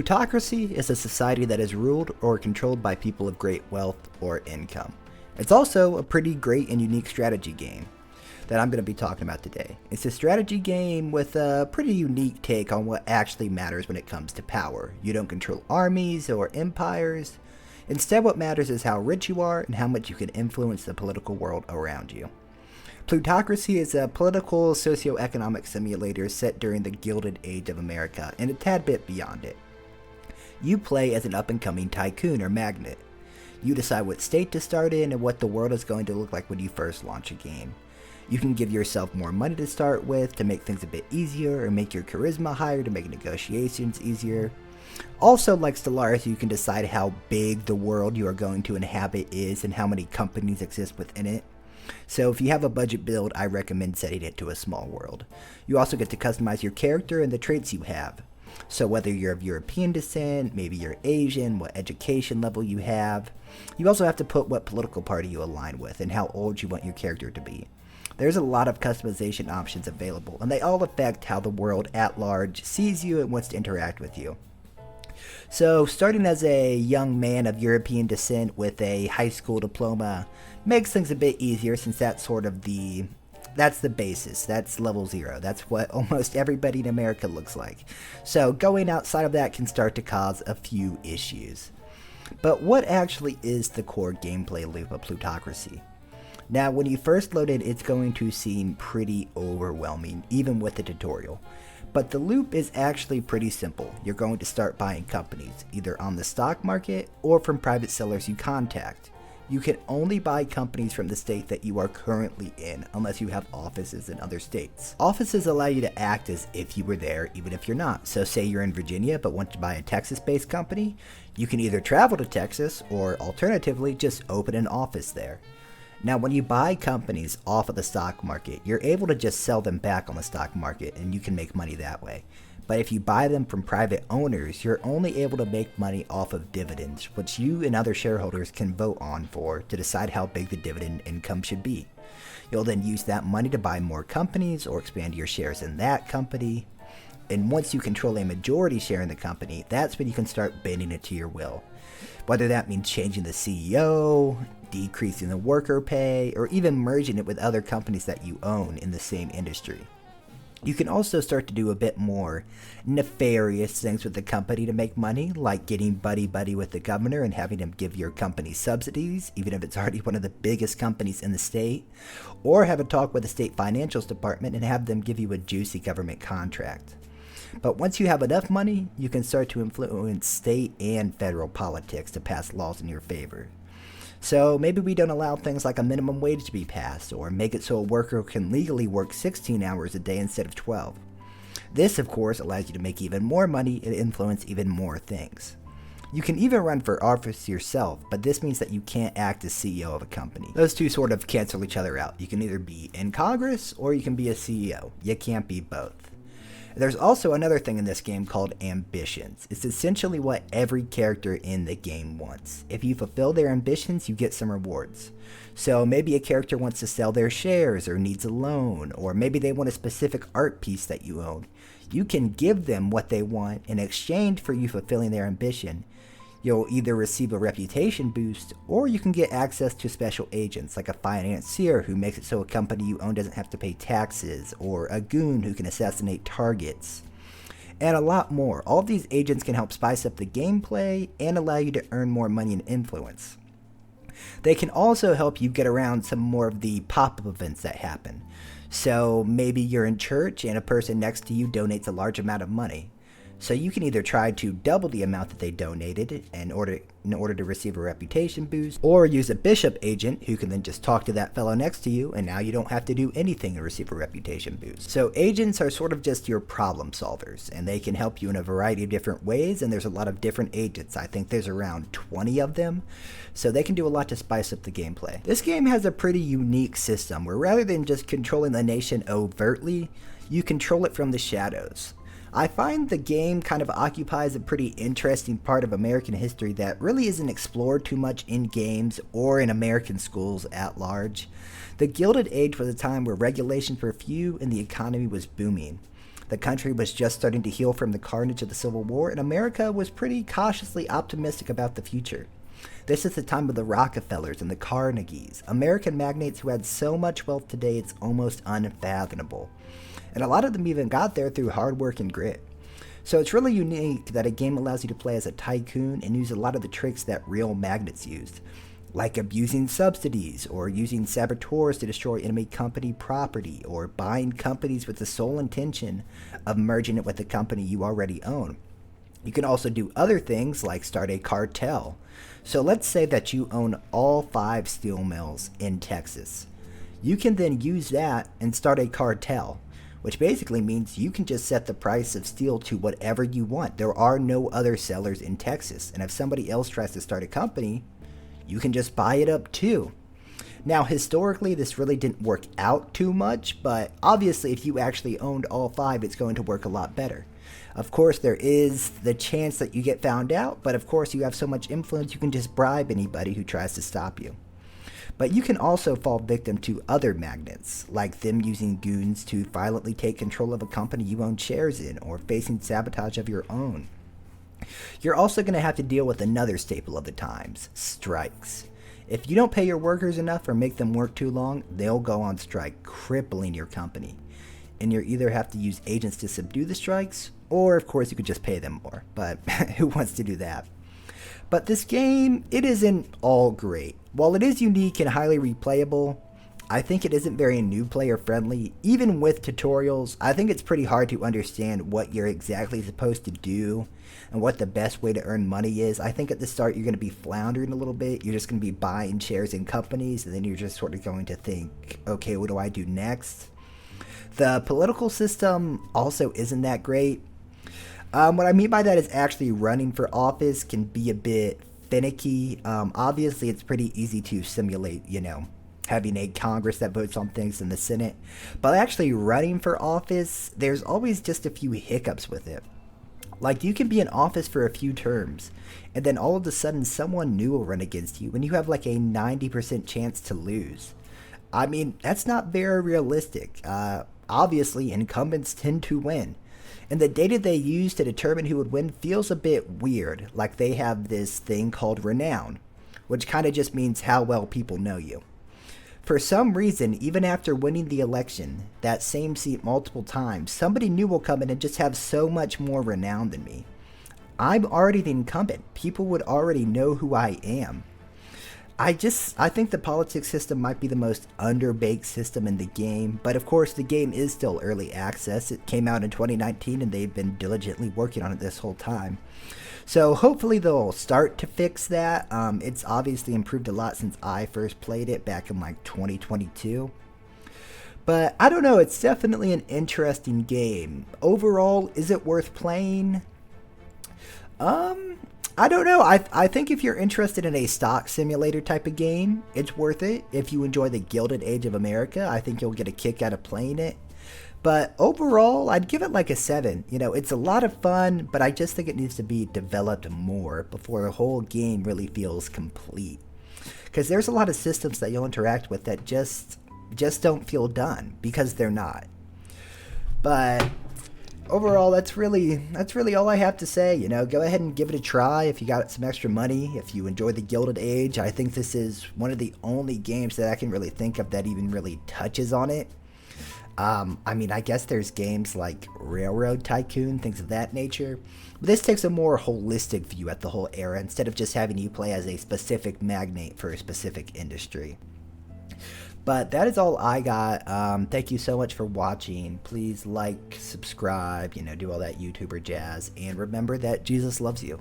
Plutocracy is a society that is ruled or controlled by people of great wealth or income. It's also a pretty great and unique strategy game that I'm going to be talking about today. It's a strategy game with a pretty unique take on what actually matters when it comes to power. You don't control armies or empires. Instead, what matters is how rich you are and how much you can influence the political world around you. Plutocracy is a political socio-economic simulator set during the Gilded Age of America and a tad bit beyond it. You play as an up-and-coming tycoon or magnate. You decide what state to start in and what the world is going to look like when you first launch a game. You can give yourself more money to start with to make things a bit easier, or make your charisma higher to make negotiations easier. Also, like Stellaris, you can decide how big the world you are going to inhabit is and how many companies exist within it. So if you have a budget build, I recommend setting it to a small world. You also get to customize your character and the traits you have. So whether you're of European descent, maybe you're Asian, what education level you have. You also have to put what political party you align with and how old you want your character to be. There's a lot of customization options available, and they all affect how the world at large sees you and wants to interact with you. So starting as a young man of European descent with a high school diploma makes things a bit easier, since that's the basis. That's level 0. That's what almost everybody in America looks like. So going outside of that can start to cause a few issues. But what actually is the core gameplay loop of Plutocracy? Now, when you first load it, it's going to seem pretty overwhelming, even with the tutorial. But the loop is actually pretty simple. You're going to start buying companies, either on the stock market or from private sellers you contact. You can only buy companies from the state that you are currently in, unless you have offices in other states. Offices allow you to act as if you were there, even if you're not. So say you're in Virginia but want to buy a Texas-based company, you can either travel to Texas or alternatively just open an office there. Now, when you buy companies off of the stock market, you're able to just sell them back on the stock market and you can make money that way. But if you buy them from private owners, you're only able to make money off of dividends, which you and other shareholders can vote on to decide how big the dividend income should be. You'll then use that money to buy more companies or expand your shares in that company. And once you control a majority share in the company, that's when you can start bending it to your will. Whether that means changing the CEO, decreasing the worker pay, or even merging it with other companies that you own in the same industry. You can also start to do a bit more nefarious things with the company to make money, like getting buddy-buddy with the governor and having him give your company subsidies, even if it's already one of the biggest companies in the state, or have a talk with the state financials department and have them give you a juicy government contract. But once you have enough money, you can start to influence state and federal politics to pass laws in your favor. So maybe we don't allow things like a minimum wage to be passed, or make it so a worker can legally work 16 hours a day instead of 12. This, of course, allows you to make even more money and influence even more things. You can even run for office yourself, but this means that you can't act as CEO of a company. Those two sort of cancel each other out. You can either be in Congress or you can be a CEO. You can't be both. There's also another thing in this game called ambitions. It's essentially what every character in the game wants. If you fulfill their ambitions, you get some rewards. So maybe a character wants to sell their shares or needs a loan, or maybe they want a specific art piece that you own. You can give them what they want in exchange for you fulfilling their ambition. You'll either receive a reputation boost, or you can get access to special agents like a financier who makes it so a company you own doesn't have to pay taxes, or a goon who can assassinate targets, and a lot more. All of these agents can help spice up the gameplay and allow you to earn more money and influence. They can also help you get around some more of the pop-up events that happen. So maybe you're in church and a person next to you donates a large amount of money. So you can either try to double the amount that they donated in order to receive a reputation boost, or use a bishop agent who can then just talk to that fellow next to you, and now you don't have to do anything to receive a reputation boost. So agents are sort of just your problem solvers, and they can help you in a variety of different ways, and there's a lot of different agents. I think there's around 20 of them, so they can do a lot to spice up the gameplay. This game has a pretty unique system where rather than just controlling the nation overtly, you control it from the shadows. I find the game kind of occupies a pretty interesting part of American history that really isn't explored too much in games or in American schools at large. The Gilded Age was a time where regulations were few and the economy was booming. The country was just starting to heal from the carnage of the Civil War, and America was pretty cautiously optimistic about the future. This is the time of the Rockefellers and the Carnegies, American magnates who had so much wealth today it's almost unfathomable. And a lot of them even got there through hard work and grit. So it's really unique that a game allows you to play as a tycoon and use a lot of the tricks that real magnates used, like abusing subsidies, or using saboteurs to destroy enemy company property, or buying companies with the sole intention of merging it with the company you already own. You can also do other things like start a cartel. So let's say that you own all 5 steel mills in Texas. You can then use that and start a cartel, which basically means you can just set the price of steel to whatever you want. There are no other sellers in Texas, and if somebody else tries to start a company, you can just buy it up too. Now, historically, this really didn't work out too much, but obviously if you actually owned all 5, it's going to work a lot better. Of course, there is the chance that you get found out, but of course you have so much influence you can just bribe anybody who tries to stop you. But you can also fall victim to other magnates, like them using goons to violently take control of a company you own shares in, or facing sabotage of your own. You're also going to have to deal with another staple of the times, strikes. If you don't pay your workers enough or make them work too long, they'll go on strike, crippling your company. And you either have to use agents to subdue the strikes, or of course you could just pay them more, but who wants to do that? But this game, it isn't all great. While it is unique and highly replayable, I think it isn't very new player friendly. Even with tutorials, I think it's pretty hard to understand what you're exactly supposed to do and what the best way to earn money is. I think at the start you're going to be floundering a little bit. You're just going to be buying shares in companies, and then you're just sort of going to think, okay, what do I do next? The political system also isn't that great. What I mean by that is actually running for office can be a bit finicky. Obviously, it's pretty easy to simulate, having a Congress that votes on things in the Senate. But actually running for office, there's always just a few hiccups with it. Like, you can be in office for a few terms, and then all of a sudden someone new will run against you, and you have like a 90% chance to lose. I mean, that's not very realistic. Obviously, incumbents tend to win. And the data they use to determine who would win feels a bit weird, like they have this thing called renown, which kind of just means how well people know you. For some reason, even after winning the election, that same seat multiple times, somebody new will come in and just have so much more renown than me. I'm already the incumbent. People would already know who I am. I think the politics system might be the most underbaked system in the game, but of course the game is still early access. It came out in 2019 and they've been diligently working on it this whole time. So hopefully they'll start to fix that. It's obviously improved a lot since I first played it back in like 2022. But I don't know, it's definitely an interesting game. Overall, is it worth playing? I don't know. I think if you're interested in a stock simulator type of game, it's worth it. If you enjoy the Gilded Age of America, I think you'll get a kick out of playing it. But overall, I'd give it like a 7. It's a lot of fun, but I just think it needs to be developed more before the whole game really feels complete. Because there's a lot of systems that you'll interact with that just don't feel done, because they're not. But overall, that's really all I have to say. Go ahead and give it a try if you got some extra money. If you enjoy the Gilded Age, I think this is one of the only games that I can really think of that even really touches on it. I mean, I guess there's games like Railroad Tycoon, things of that nature. But this takes a more holistic view at the whole era instead of just having you play as a specific magnate for a specific industry. But that is all I got. Thank you so much for watching. Please like, subscribe, do all that YouTuber jazz. And remember that Jesus loves you.